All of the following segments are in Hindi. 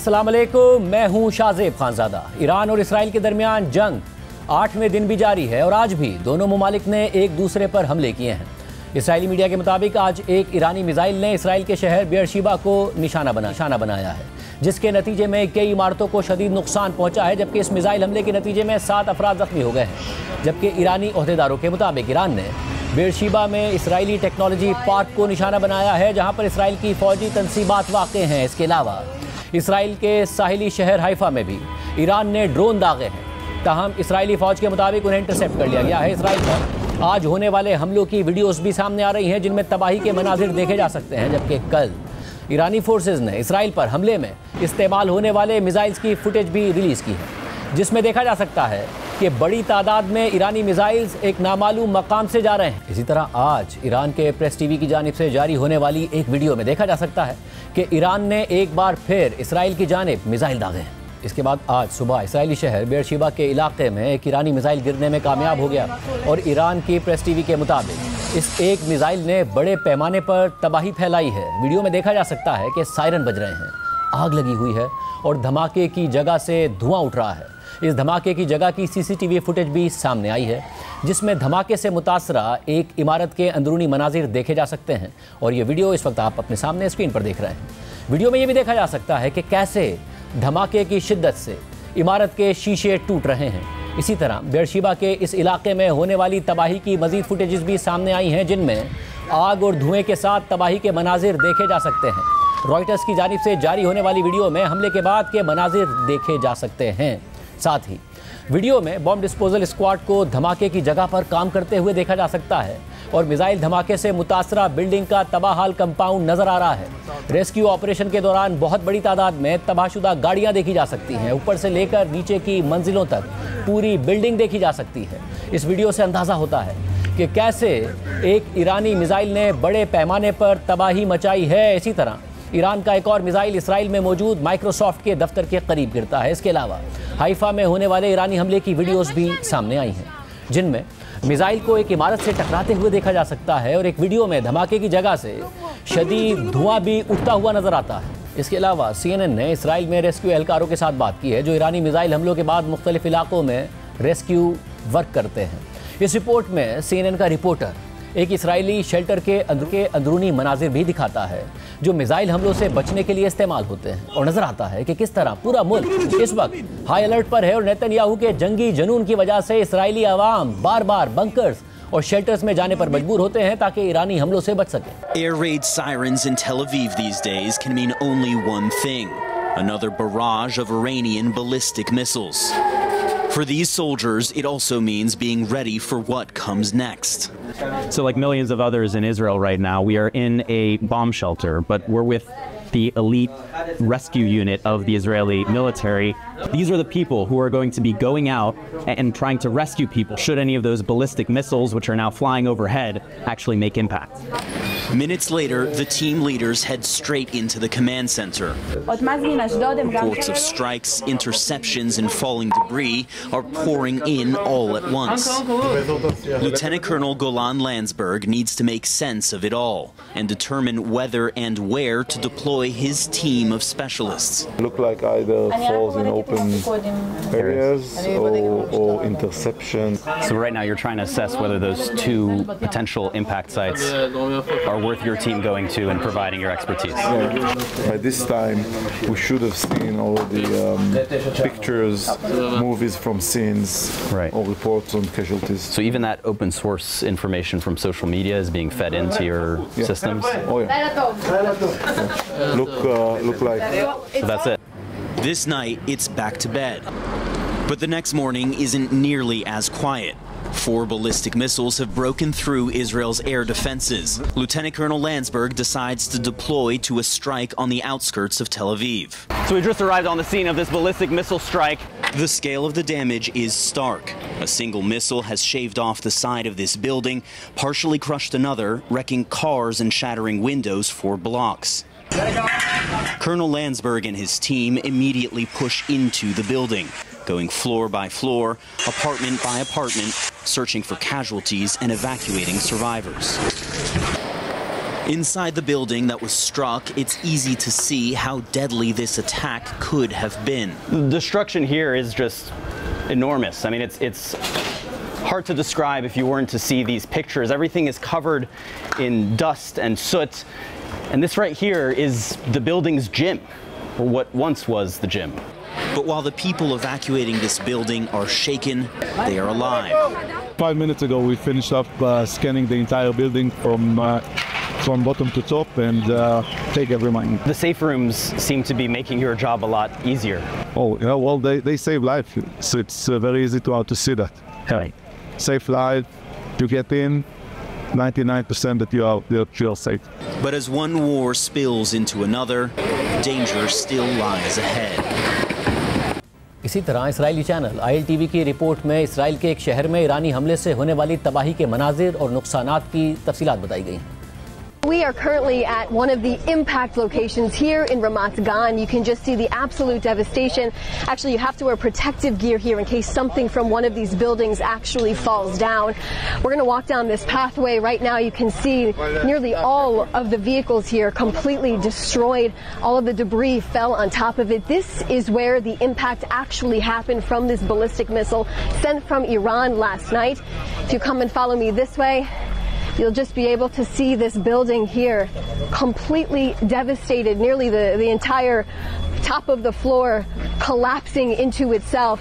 अस्सलाम वालेकुम, मैं हूं शाज़ेब खानज़ादा। ईरान और इसराइल के दरमियान जंग 8वें दिन भी जारी है और आज भी दोनों मुमालिक ने एक दूसरे पर हमले किए हैं। इसराइली मीडिया के मुताबिक आज एक ईरानी मिसाइल ने इसराइल के शहर बेयरशिबा को निशाना बनाया है, जिसके नतीजे में कई इमारतों को शदीद नुकसान पहुंचा है, जबकि इस मिसाइल हमले के नतीजे में 7 अफराद जख्मी हो गए हैं। जबकि ईरानी ओहदेदारों के मुताबिक ईरान ने बेयरशिबा में इसराइली टेक्नोलॉजी पार्क को निशाना बनाया है, जहां पर इसराइल की फौजी तनसीबात वाक़े हैं। इसके अलावा इसराइल के साहिली शहर हाइफा में भी ईरान ने ड्रोन दागे हैं, ताहम इसराइली फ़ौज के मुताबिक उन्हें इंटरसेप्ट कर लिया गया है। इसराइल पर आज होने वाले हमलों की वीडियोस भी सामने आ रही हैं, जिनमें तबाही के मनाजिर देखे जा सकते हैं। जबकि कल ईरानी फोर्सेज ने इसराइल पर हमले में इस्तेमाल होने वाले मिसाइल्स की फुटेज भी रिलीज़ की है, जिसमें देखा जा सकता है कि बड़ी तादाद में ईरानी मिसाइल्स एक नामालूम मकाम से जा रहे हैं। इसी तरह आज ईरान के प्रेस टीवी की जानिब से जारी होने वाली एक वीडियो में देखा जा सकता है कि ईरान ने एक बार फिर इसराइल की जानिब मिसाइल दागे हैं। इसके बाद आज सुबह इसराइली शहर बेयरशिबा के इलाके में एक ईरानी मिसाइल गिरने में कामयाब हो गया और ईरान की प्रेस टीवी के मुताबिक इस एक मिसाइल ने बड़े पैमाने पर तबाही फैलाई है। वीडियो में देखा जा सकता है कि सायरन बज रहे हैं, आग लगी हुई है और धमाके की जगह से धुआं उठ रहा है। इस धमाके की जगह की सीसीटीवी फुटेज भी सामने आई है, जिसमें धमाके से मुतासरा एक इमारत के अंदरूनी मनाजिर देखे जा सकते हैं और ये वीडियो इस वक्त आप अपने सामने स्क्रीन पर देख रहे हैं। वीडियो में ये भी देखा जा सकता है कि कैसे धमाके की शिद्दत से इमारत के शीशे टूट रहे हैं। इसी तरह बेयरशिबा के इस इलाके में होने वाली तबाही की मज़ीद फुटेजेस भी सामने आई हैं, जिनमें आग और धुएँ के साथ तबाही के मनाजिर देखे जा सकते हैं। रॉयटर्स की जानिब से जारी होने वाली वीडियो में हमले के बाद के मनाजिर देखे जा सकते हैं। साथ ही वीडियो में बॉम्ब डिस्पोजल स्क्वाड को धमाके की जगह पर काम करते हुए देखा जा सकता है और मिसाइल धमाके से मुतासरा बिल्डिंग का तबाहाल कंपाउंड नजर आ रहा है। रेस्क्यू ऑपरेशन के दौरान बहुत बड़ी तादाद में तबाहशुदा गाड़ियां देखी जा सकती हैं। ऊपर से लेकर नीचे की मंजिलों तक पूरी बिल्डिंग देखी जा सकती है। इस वीडियो से अंदाज़ा होता है कि कैसे एक ईरानी मिसाइल ने बड़े पैमाने पर तबाही मचाई है। इसी तरह ईरान का एक और मिसाइल इसराइल में मौजूद माइक्रोसॉफ्ट के दफ्तर के करीब गिरता है। इसके अलावा हाइफा में होने वाले ईरानी हमले की वीडियोस भी सामने आई हैं, जिनमें मिसाइल को एक इमारत से टकराते हुए देखा जा सकता है और एक वीडियो में धमाके की जगह से शदीद धुआं भी उठता हुआ नजर आता है। इसके अलावा CNN ने इसराइल में रेस्क्यू एहलकारों के साथ बात की है, जो ईरानी मिसाइल हमलों के बाद मुख्तलिफ इलाकों में रेस्क्यू वर्क करते हैं। इस रिपोर्ट में CNN का रिपोर्टर एक इसराइली शेल्टर के अंदरूनी मनाजिर भी दिखाता है, जो मिसाइल हमलों से बचने के लिए इस्तेमाल होते हैं, और नजर आता है कि किस तरह पूरा मुल्क इस वक्त हाई अलर्ट पर है और नेतन्याहू के जंगी जुनून की वजह से इसराइली अवाम बार बार बंकर्स और शेल्टर्स में जाने पर मजबूर होते हैं ताकि ईरानी हमलों से बच सके। Air raid sirens in Tel Aviv these days can mean only one thing: another barrage of Iranian ballistic missiles. For these soldiers, it also means being ready for what comes next. So like millions of others in Israel right now, we are in a bomb shelter, but we're with the elite rescue unit of the Israeli military. These are the people who are going to be going out and trying to rescue people should any of those ballistic missiles, which are now flying overhead, actually make impact. Minutes later, the team leaders head straight into the command center. Reports of strikes, interceptions, and falling debris are pouring in all at once. Lieutenant Colonel Golan Landsberg needs to make sense of it all and determine whether and where to deploy his team of specialists. Look like either falls in open areas or interception. So right now you're trying to assess whether those two potential impact sites are worth your team going to and providing your expertise. Yeah. By this time, we should have seen all the pictures, movies from scenes, right, or reports on casualties. So even that open source information from social media is being fed into your systems? Oh yeah. Look like. So that's it. This night, it's back to bed. But the next morning isn't nearly as quiet. 4 ballistic missiles have broken through Israel's air defenses. Lieutenant Colonel Landsberg decides to deploy to a strike on the outskirts of Tel Aviv. So we just arrived on the scene of this ballistic missile strike. The scale of the damage is stark. A single missile has shaved off the side of this building, partially crushed another, wrecking cars and shattering windows for blocks. Colonel Landsberg and his team immediately push into the building, going floor by floor, apartment by apartment, searching for casualties and evacuating survivors. Inside the building that was struck, it's easy to see how deadly this attack could have been. The destruction here is just enormous. I mean, it's hard to describe if you weren't to see these pictures. Everything is covered in dust and soot. And this right here is the building's gym, or what once was the gym. But while the people evacuating this building are shaken, they are alive. 5 minutes ago, we finished up scanning the entire building from bottom to top and take every mine. The safe rooms seem to be making your job a lot easier. Oh, yeah, well, they save life, so it's very easy to see that. Right. Safe life, you get in, 99% that you're safe. But as one war spills into another, danger still lies ahead. इसी तरह इसराइली चैनल ILTV की रिपोर्ट में इसराइल के एक शहर में ईरानी हमले से होने वाली तबाही के मनाजिर और नुकसानात की तफसीलात बताई गई। We are currently at one of the impact locations here in Ramat Gan. You can just see the absolute devastation. Actually, you have to wear protective gear here in case something from one of these buildings actually falls down. We're going to walk down this pathway. Right now you can see nearly all of the vehicles here completely destroyed. All of the debris fell on top of it. This is where the impact actually happened from this ballistic missile sent from Iran last night. If you come and follow me this way, you'll just be able to see this building here completely devastated, nearly the entire top of the floor collapsing into itself.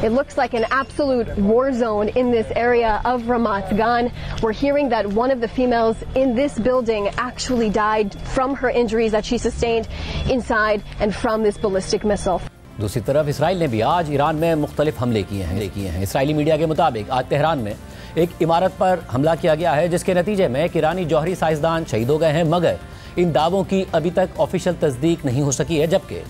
It looks like an absolute war zone in this area of Ramat Gan. We're hearing that one of the females in this building actually died from her injuries that she sustained inside and from this ballistic missile. दूसरी तरफ इसराइल ने भी आज ईरान में मुख्तलिफ हमले किए हैं। इसराइली मीडिया के मुताबिक आज तेहरान में एक इमारत पर हमला किया गया है, जिसके नतीजे में एक ईरानी जौहरी साइंसदान शहीद हो गए हैं, मगर इन दावों की अभी तक ऑफिशियल तस्दीक नहीं हो सकी है। जबकि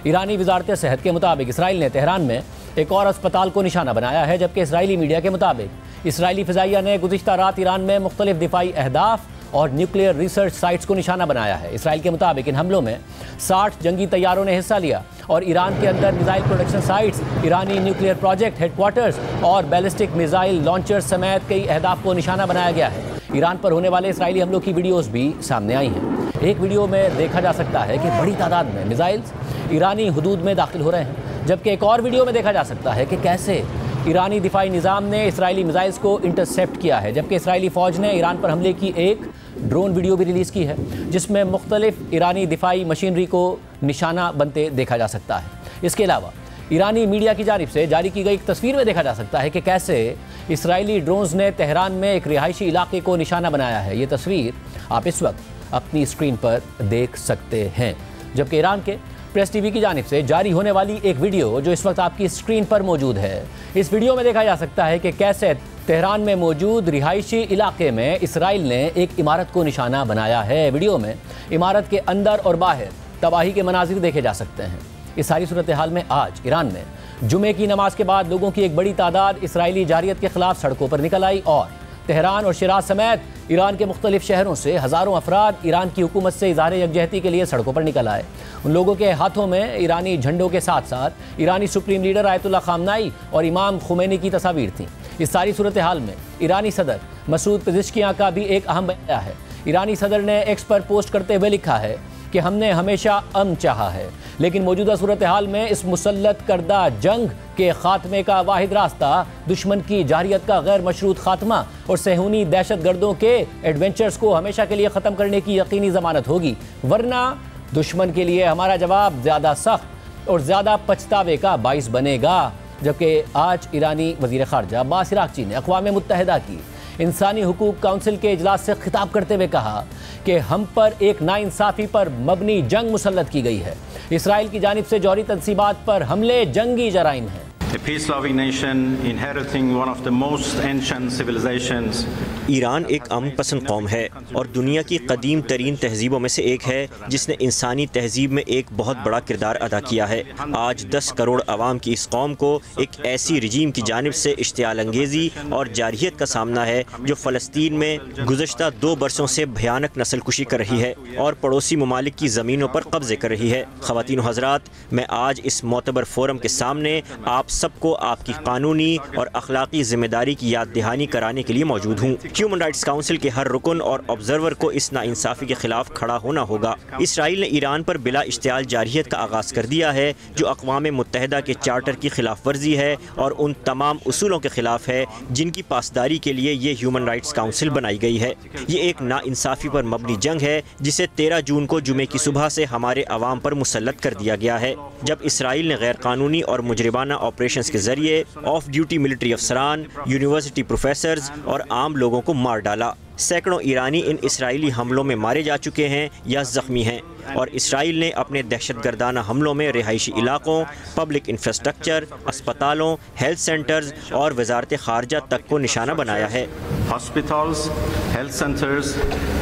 ईरानी वजारत सेहत के मुताबिक इसराइल ने तेहरान में एक और अस्पताल को निशाना बनाया है, जबकि इसराइली मीडिया के मुताबिक इसराइली फ़िज़ाइया ने गुज़िश्ता रात ईरान में मुख्तलिफ दिफाई अहदाफ और न्यूक्लियर रिसर्च साइट्स को निशाना बनाया है। इसराइल के मुताबिक इन हमलों में 60 जंगी तैयारों ने हिस्सा लिया और ईरान के अंदर मिसाइल प्रोडक्शन साइट्स, ईरानी न्यूक्लियर प्रोजेक्ट हेडक्वार्टर्स और बैलिस्टिक मिसाइल लॉन्चर समेत कई अहदाफ को निशाना बनाया गया है। ईरान पर होने वाले इसराइली हमलों की वीडियोज़ भी सामने आई हैं। एक वीडियो में देखा जा सकता है कि बड़ी तादाद में मिसाइल्स ईरानी हुदूद में दाखिल हो रहे हैं, जबकि एक और वीडियो में देखा जा सकता है कि कैसे ईरानी दिफाई निज़ाम ने इसराइली मिसाइल्स को इंटरसेप्ट किया है। जबकि इसराइली फ़ौज ने ईरान पर हमले की एक ड्रोन वीडियो भी रिलीज़ की है, जिसमें मुख्तलिफ ईरानी दिफाई मशीनरी को निशाना बनते देखा जा सकता है। इसके अलावा ईरानी मीडिया की जानिब से जारी की गई एक तस्वीर में देखा जा सकता है कि कैसे इसराइली ड्रोन्स ने तेहरान में एक रिहायशी इलाके को निशाना बनाया है। ये तस्वीर आप इस वक्त अपनी स्क्रीन पर देख सकते हैं। जबकि ईरान के प्रेस टीवी की जानिब से जारी होने वाली एक वीडियो जो इस वक्त आपकी स्क्रीन पर मौजूद है, इस वीडियो में देखा जा सकता है कि कैसे तेहरान में मौजूद रिहायशी इलाके में इसराइल ने एक इमारत को निशाना बनाया है। वीडियो में इमारत के अंदर और बाहर तबाही के मनाजिर देखे जा सकते हैं। इस सारी सूरत हाल में आज ईरान में जुमे की नमाज के बाद लोगों की एक बड़ी तादाद इसराइली जारियत के खिलाफ सड़कों पर निकल आई और तेहरान और शिराज समेत ईरान के मुख्तलिफ शहरों से हज़ारों अफराद ईरान की हुकूमत से इज़हार यकजहती के लिए सड़कों पर निकल आए। उन लोगों के हाथों में ईरानी झंडों के साथ साथ ईरानी सुप्रीम लीडर आयतुल्लाह खामनाई और इमाम खुमैनी की तस्वीर थी। इस सारी सूरत हाल में ईरानी सदर मसूद पेज़ेश्कियान का भी एक अहम बयान है। ईरानी सदर ने एक्स पर पोस्ट करते हुए लिखा है कि हमने हमेशा अमन चाहा है, लेकिन मौजूदा सूरत हाल में इस मुसल्लत करदा जंग के खात्मे का वाहिद रास्ता दुश्मन की जारियत का गैर मशरूत खात्मा और सहूनी दहशत गर्दों के एडवेंचर्स को हमेशा के लिए ख़त्म करने की यकीनी ज़मानत होगी, वरना दुश्मन के लिए हमारा जवाब ज़्यादा सख्त और ज़्यादा पछतावे का बाइस बनेगा। जबकि आज ईरानी वज़ीर ख़ारजा अब्बास इराक़ची ने अक़वाम मुत्तहिदा की इंसानी हुकूक काउंसिल के इजलास से खिताब करते हुए कहा कि हम पर एक नाइंसाफ़ी पर मबनी जंग मुसल्लत की गई है। इसराइल की जानिब से जौहरी तंसीबात पर हमले जंगी जराइम हैं। A peace-loving nation inheriting one of the most ancient civilizations. Iran एक अमन पसंद कौम है और दुनिया की कदीम तरीन तहजीबों में से एक है, जिसने इंसानी तहजीब में एक बहुत बड़ा किरदार अदा किया है। आज 10 करोड़ आवाम की इस कौम को एक ऐसी रजीम की जानिब से इश्तियाल अंगेज़ी और जारहियत का सामना है जो फ़लस्तीन में गुज़श्ता 2 बरसों से भयानक नस्लकुशी कर रही है और पड़ोसी ममालिक की ज़मीनों पर कब्ज़े कर रही है। ख़वातीन हज़रात, मैं आज इस मोतबर फोरम के सामने आप सबको आपकी कानूनी और अखलाकी जिम्मेदारी की याद दहानी कराने के लिए मौजूद हूँ। ह्यूमन राइट्स काउंसिल के हर रुकन और ऑब्जर्वर को इस नाइंसाफ़ी के खिलाफ खड़ा होना होगा। इसराइल ने ईरान पर बिला इश्तियाल जारहियत का आगाज़ कर दिया है, जो अक़वाम मुत्तहिदा के चार्टर की खिलाफ वर्जी है और उन तमाम उसूलों के खिलाफ है जिनकी पासदारी के लिए ये ह्यूमन राइट्स काउंसिल बनाई गई है। ये एक नाइंसाफ़ी पर मबनी जंग है जिसे 13 जून को जुमे की सुबह से हमारे अवाम पर मुसल्लत कर दिया गया है, जब इसराइल ने गैर कानूनी और मुजरिमाना ऑपरेशंस के जरिए ऑफ ड्यूटी मिलिट्री अफसरान, यूनिवर्सिटी प्रोफेसर्स और आम लोगों को मार डाला। सैकड़ों ईरानी इन इसराइली हमलों में मारे जा चुके हैं या ज़ख्मी हैं, और इसराइल ने अपने दहशतगर्दाना हमलों में रिहायशी इलाकों, पब्लिक इंफ्रास्ट्रक्चर, अस्पतालों, हेल्थ सेंटर्स और वजारत खारजा तक को निशाना बनाया है। Hospitals, health centers,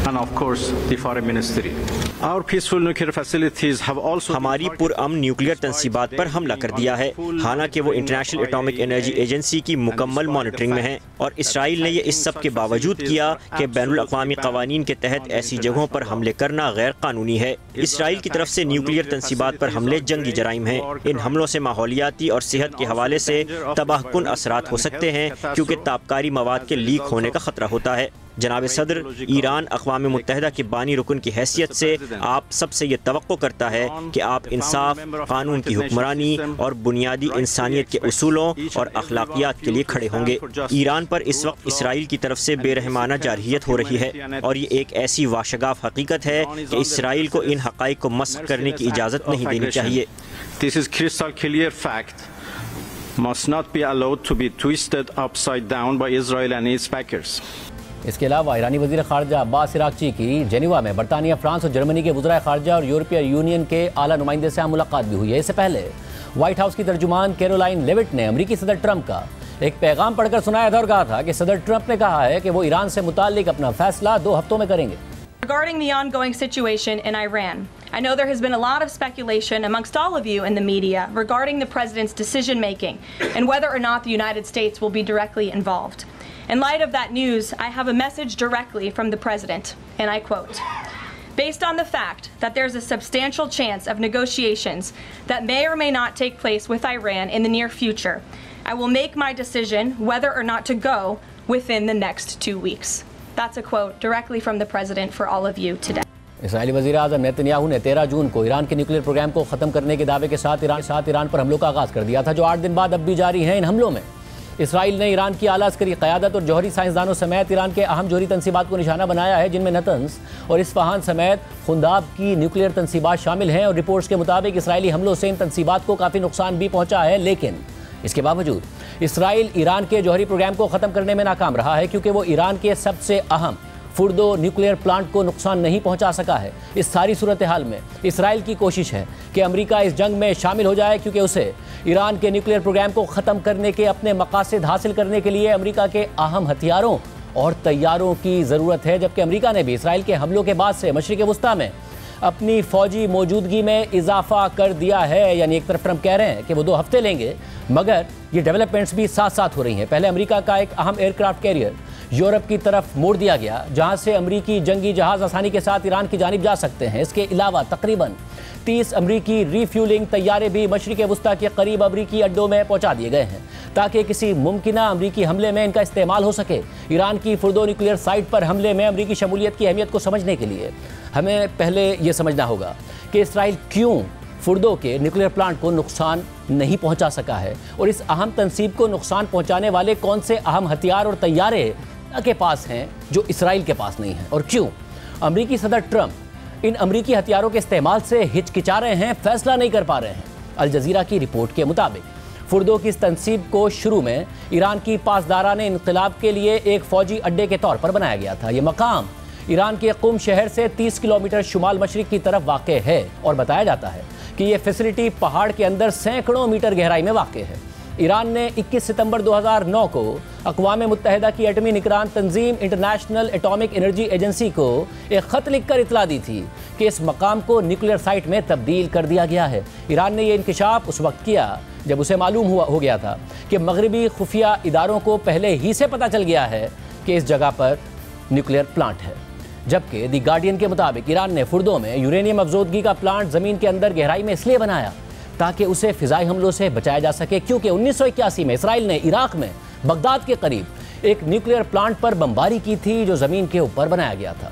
and of course the foreign ministry. Our peaceful nuclear facilities have also हमारी पुरअमन न्यूक्लियर तंसीबात पर हमला कर दिया है, हालांकि वो इंटरनेशनल एटॉमिक एनर्जी एजेंसी की मुकम्मल मॉनिटरिंग में है, और इसराइल ने ये इस सब के बावजूद किया कि बैनुल अक़वामी क़वानीन के तहत ऐसी जगहों पर हमले करना गैर कानूनी है। इसराइल की तरफ से न्यूक्लियर तंसीबात पर हमले जंगी जराइम हैं। इन हमलों से माहौलियाती और सेहत के हवाले से तबाहकुन असरात हो सकते हैं, क्योंकि ताबकारी मवाद के लीक होने का खतरा होता है। जनाब सदर, ईरान अक़वाम मुत्तहिदा के बानी रुकन की हैसियत से आप सबसे ये तवक्को करता है कि आप इंसाफ, कानून की हुक्मरानी और बुनियादी इंसानियत के उसूलों और अखलाकियात के लिए खड़े होंगे। ईरान पर इस वक्त इसराइल की तरफ से बेरहमाना जारहियत हो रही है, और ये एक ऐसी वाशगाफ हकीकत है कि इसराइल को इन हक़ाइक़ को मस्ख़ करने की इजाज़त नहीं देनी चाहिए। This is crystal clear fact must not be allowed to be twisted upside down by Israel and its backers. इसके अलावा ईरानी वज़ीर ख़ारजा अब्बास इराक़ची की जेनीवा में बरतानिया, फ्रांस और जर्मनी के वज़राए ख़ारजा और यूरोपीय यूनियन के आला नुमाइंदे से मुलाकात भी हुई है। इससे पहले व्हाइट हाउस की तर्जुमान कैरोलाइन लेविट ने अमरीकी सदर ट्रंप का एक पैगाम पढ़कर सुनाया था और कहा था कि सदर ट्रंप ने कहा है कि वो ईरान से मुताल्लिक अपना फैसला 2 हफ्तों में करेंगे। Regarding the ongoing situation in Iran, I know there has been a lot of speculation amongst all of you in the media regarding the president's decision making and whether or not the United States will be directly involved. In light of that news, I have a message directly from the president, and I quote, "Based on the fact that there's a substantial chance of negotiations that may or may not take place with Iran in the near future, I will make my decision whether or not to go within the next 2 weeks." That's a quote directly from the president for all of you today. Israeli वज़ीर आज़म नेतन्याहू ने 13 जून को ईरान के न्यूक्लियर प्रोग्राम को ख़त्म करने के दावे के साथ ईरान पर हमलों का आगाज़ कर दिया था, जो 8 दिन बाद अब भी जारी हैं। इन हमलों में इसराइल ने ईरान की आला अस्करी क़यादत और जौहरी साइंसदानों समेत ईरान के अहम जौहरी तंसीबात को निशाना बनाया है, जिनमें नतंस और इस्फहान समेत खुंदाब की न्यूक्लियर तंसीबात शामिल हैं। और रिपोर्ट्स के मुताबिक इसराइली हमलों से इन तंसीबात को काफ़ी नुकसान भी पहुँचा है, लेकिन इसके बावजूद इसराइल ईरान के जौहरी प्रोग्राम को ख़त्म करने में नाकाम रहा है, क्योंकि वो ईरान के सबसे अहम फुर्दो न्यूक्लियर प्लांट को नुकसान नहीं पहुंचा सका है। इस सारी सूरत हाल में इसराइल की कोशिश है कि अमेरिका इस जंग में शामिल हो जाए, क्योंकि उसे ईरान के न्यूक्लियर प्रोग्राम को ख़त्म करने के अपने मकासद हासिल करने के लिए अमेरिका के अहम हथियारों और तैयारों की ज़रूरत है। जबकि अमेरिका ने भी इसराइल के हमलों के बाद से मशरिक़ वस्ता में अपनी फ़ौजी मौजूदगी में इजाफा कर दिया है। यानी एक तरफ ट्रंप कह रहे हैं कि वो 2 हफ्ते लेंगे, मगर ये डेवलपमेंट्स भी साथ साथ हो रही हैं। पहले अमेरिका का एक अहम एयरक्राफ्ट कैरियर यूरोप की तरफ मोड़ दिया गया, जहां से अमेरिकी जंगी जहाज़ आसानी के साथ ईरान की जानिब जा सकते हैं। इसके अलावा तकरीबन 30 अमरीकी रीफ्यूलिंग तैयारे भी मशरिक़ वस्ता के करीब अमरीकी अड्डों में पहुंचा दिए गए हैं, ताकि किसी मुमकिना अमरीकी हमले में इनका इस्तेमाल हो सके। ईरान की फुर्दो न्यूक्लियर साइट पर हमले में अमरीकी शमूलियत की अहमियत को समझने के लिए हमें पहले ये समझना होगा कि इसराइल क्यों फुर्दो के न्यूक्लियर प्लांट को नुकसान नहीं पहुंचा सका है, और इस अहम तंसीब को नुकसान पहुंचाने वाले कौन से अहम हथियार और तैयारे के पास हैं जो इसराइल के पास नहीं हैं, और क्यों अमरीकी सदर ट्रंप इन अमरीकी हथियारों के इस्तेमाल से हिचकिचा रहे हैं, फैसला नहीं कर पा रहे हैं। अल जज़ीरा की रिपोर्ट के मुताबिक फुर्दो की इस तंसीब को शुरू में ईरान की पासदाराने इनक़िलाब के लिए एक फ़ौजी अड्डे के तौर पर बनाया गया था। ये मकाम ईरान के कुम शहर से 30 किलोमीटर शुमाल मशरिक़ की तरफ वाक़ है, और बताया जाता है कि ये फैसिलिटी पहाड़ के अंदर सैकड़ों मीटर गहराई में वाक़ है। ईरान ने 21 सितंबर 2009 को अक़वाम मुत्तहिदा की एटमी निगरान तंजीम इंटरनेशनल एटॉमिक एनर्जी एजेंसी को एक ख़त लिखकर इतला दी थी कि इस मकाम को न्यूक्लियर साइट में तब्दील कर दिया गया है। ईरान ने यह इंकशाफ उस वक्त किया जब उसे मालूम हो गया था कि मगरबी खुफिया इदारों को पहले ही से पता चल गया है कि इस जगह पर न्यूक्लियर प्लांट है। जबकि दी गार्डियन के मुताबिक ईरान ने फुर्दो में यूरेनियम अफजोदगी का प्लांट ज़मीन के अंदर गहराई में इसलिए बनाया ताकि उसे फ़िज़ाई हमलों से बचाया जा सके, क्योंकि 1981 में इसराइल ने इराक में बगदाद के करीब एक न्यूक्लियर प्लांट पर बमबारी की थी जो ज़मीन के ऊपर बनाया गया था।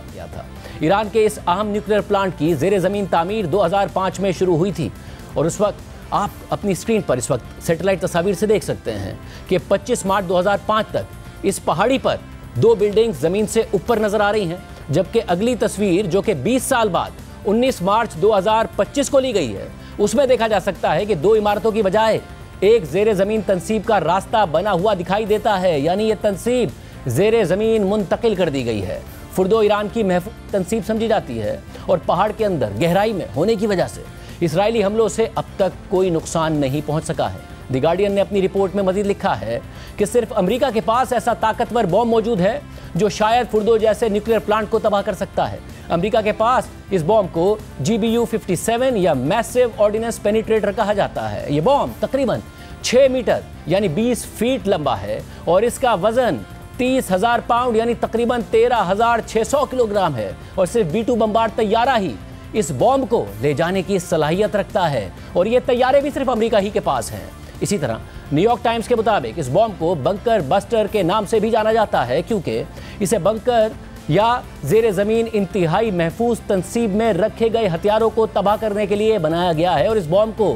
ईरान के इस अहम न्यूक्लियर प्लांट की ज़ेरे ज़मीन तामीर 2005 में शुरू हुई थी और उस वक्त आप अपनी स्क्रीन पर इस वक्त सैटेलाइट तस्वीर से देख सकते हैं कि 25 मार्च 2005 तक इस पहाड़ी पर 2 बिल्डिंग्स ज़मीन से ऊपर नज़र आ रही हैं, जबकि अगली तस्वीर जो कि 20 साल बाद 19 मार्च 2025 को ली गई है, उसमें देखा जा सकता है कि 2 इमारतों की बजाय एक ज़ेरे ज़मीन तनसीब का रास्ता बना हुआ दिखाई देता है, यानी ये तनसीब ज़ेरे ज़मीन मुंतकिल कर दी गई है। फुर्दो ईरान की महफूज तनसीब समझी जाती है और पहाड़ के अंदर गहराई में होने की वजह से इसराइली हमलों से अब तक कोई नुकसान नहीं पहुंच सका है। द गार्डियन ने अपनी रिपोर्ट में मजीद लिखा है कि सिर्फ अमेरिका के पास ऐसा ताकतवर बॉम्ब मौजूद है जो शायद फुर्दो जैसे न्यूक्लियर प्लांट को तबाह कर सकता है। अमेरिका के पास इस बॉम्ब को GBU-57 या मैसिव ऑर्डिनेंस पेनिट्रेटर कहा जाता है। ये बॉम्ब तकरीबन 6 मीटर यानी 20 फीट लंबा है और इसका वजन 30,000 पाउंड यानी तकरीबन 13,600 किलोग्राम है और सिर्फ B-2 बमबार तैयारा ही इस बॉम्ब को ले जाने की सलाहियत रखता है और ये तैयारे भी सिर्फ अमेरिका ही के पास हैं। इसी तरह न्यूयॉर्क टाइम्स के मुताबिक इस बॉम्ब को बंकर बस्टर के नाम से भी जाना जाता है, क्योंकि इसे बंकर या ज़ेरे ज़मीन इंतहाई महफूज तनसीब में रखे गए हथियारों को तबाह करने के लिए बनाया गया है और इस बॉम्ब को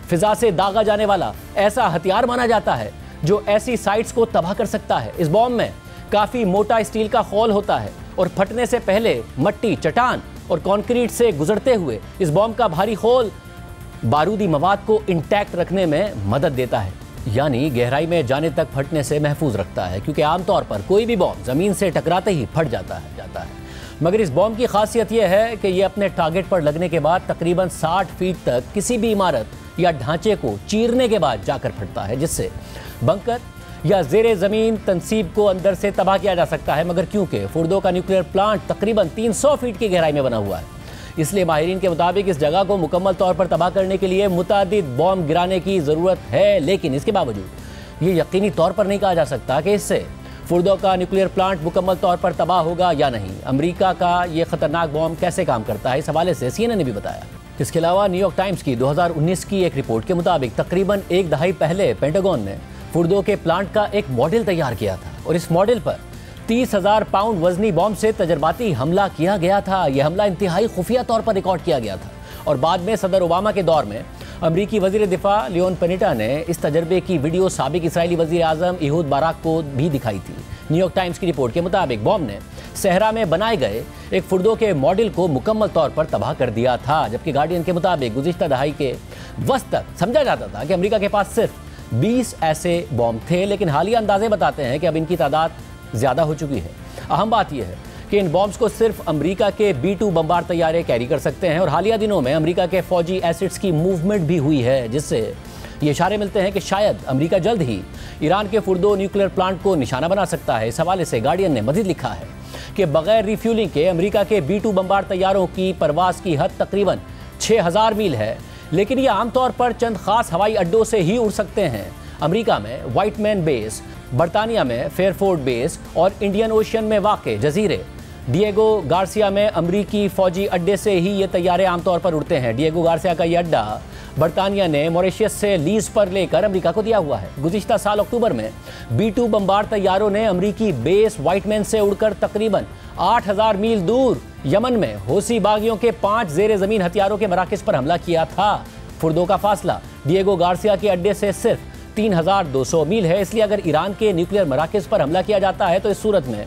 फिजा से दागा जाने वाला ऐसा हथियार माना जाता है जो ऐसी साइट्स को तबाह कर सकता है। इस बॉम्ब में काफ़ी मोटा स्टील का खोल होता है और फटने से पहले मट्टी, चट्टान और कंक्रीट से गुजरते हुए इस बॉम्ब का भारी खोल बारूदी मवाद को इंटैक्ट रखने में मदद देता है, यानी गहराई में जाने तक फटने से महफूज रखता है, क्योंकि आमतौर पर कोई भी बॉम्ब ज़मीन से टकराते ही फट जाता है। मगर इस बॉम्ब की खासियत यह है कि यह अपने टारगेट पर लगने के बाद तकरीबन 60 फीट तक किसी भी इमारत या ढांचे को चीरने के बाद जाकर फटता है, जिससे बंकर या ज़ेरे ज़मीन तनसीब को अंदर से तबाह किया जा सकता है। मगर क्योंकि फुर्दो का न्यूक्लियर प्लांट तकरीबन 300 फीट की गहराई में बना हुआ है, इसलिए माहिरीन के मुताबिक इस जगह को मुकम्मल तौर पर तबाह करने के लिए मुतादिद बॉम्ब गिराने की ज़रूरत है। लेकिन इसके बावजूद ये यकीनी तौर पर नहीं कहा जा सकता कि इससे फुर्दो का न्यूक्लियर प्लांट मुकम्मल तौर पर तबाह होगा या नहीं। अमेरिका का ये ख़तरनाक बॉम्ब कैसे काम करता है, इस हवाले से CNN ने भी बताया। इसके अलावा न्यूयॉर्क टाइम्स की 2019 की एक रिपोर्ट के मुताबिक तकरीबन 1 दहाई पहले पेंटागन ने फुर्दो के प्लांट का एक मॉडल तैयार किया था और इस मॉडल पर 30,000 पाउंड वजनी बॉम्ब से तजर्बाती हमला किया गया था। यह हमला इंतहाई खुफिया तौर पर रिकॉर्ड किया गया था और बाद में सदर ओबामा के दौर में अमरीकी वजीर दिफा लियोन पेनिटा ने इस तजर्बे की वीडियो साबिक इसराइली वजीर आज़म यहूद बाराक को भी दिखाई थी। न्यूयॉर्क टाइम्स की रिपोर्ट के मुताबिक बॉम्ब ने सहरा में बनाए गए एक फुर्दो के मॉडल को मुकम्मल तौर पर तबाह कर दिया था, जबकि गार्डियन के मुताबिक गुज़िश्ता दहाई के वस्त तक समझा जाता था कि अमेरिका के पास सिर्फ 20 ऐसे बॉम्ब थे, लेकिन हालिया अंदाजे बताते हैं कि अब इनकी तादाद ज़्यादा हो चुकी है। अहम बात यह है कि इन बॉम्ब्स को सिर्फ अमेरिका के B-2 बमबार तैयारे कैरी कर सकते हैं और हालिया दिनों में अमेरिका के फौजी एसिड्स की मूवमेंट भी हुई है, जिससे ये इशारे मिलते हैं कि शायद अमेरिका जल्द ही ईरान के फुर्दो न्यूक्लियर प्लांट को निशाना बना सकता है। इस हवाले से गार्डियन ने मजीद लिखा है कि बगैर रिफ्यूलिंग के अमेरिका के B-2 बमबार तैयारों की परवास की हद तकरीबन 6000 मील है, लेकिन ये आमतौर पर चंद खास हवाई अड्डों से ही उड़ सकते हैं। अमेरिका में व्हाइटमैन बेस, बरतानिया में फेयरफोर्ड बेस और इंडियन ओशन में वाक़ जजीरे डिएगो गार्सिया में अमरीकी फौजी अड्डे से ही ये तैयारे आमतौर पर उड़ते हैं। डिएगो गार्सिया का ये अड्डा बरतानिया ने मॉरिशस से लीज पर लेकर अमेरिका को दिया हुआ है। गुज़िश्ता साल अक्टूबर में B-2 बमबार तैयारों ने अमरीकी बेस व्हाइटमैन से उड़कर तकरीबन 8000 मील दूर यमन में हौसी बागियों के 5 ज़ेरे ज़मीन हथियारों के मराकज़ पर हमला किया था। फुर्दो का फासला डिएगो गार्सिया के अड्डे से सिर्फ 3200 मील है, इसलिए अगर ईरान के न्यूक्लियर मराकज़ पर हमला किया जाता है तो इस सूरत में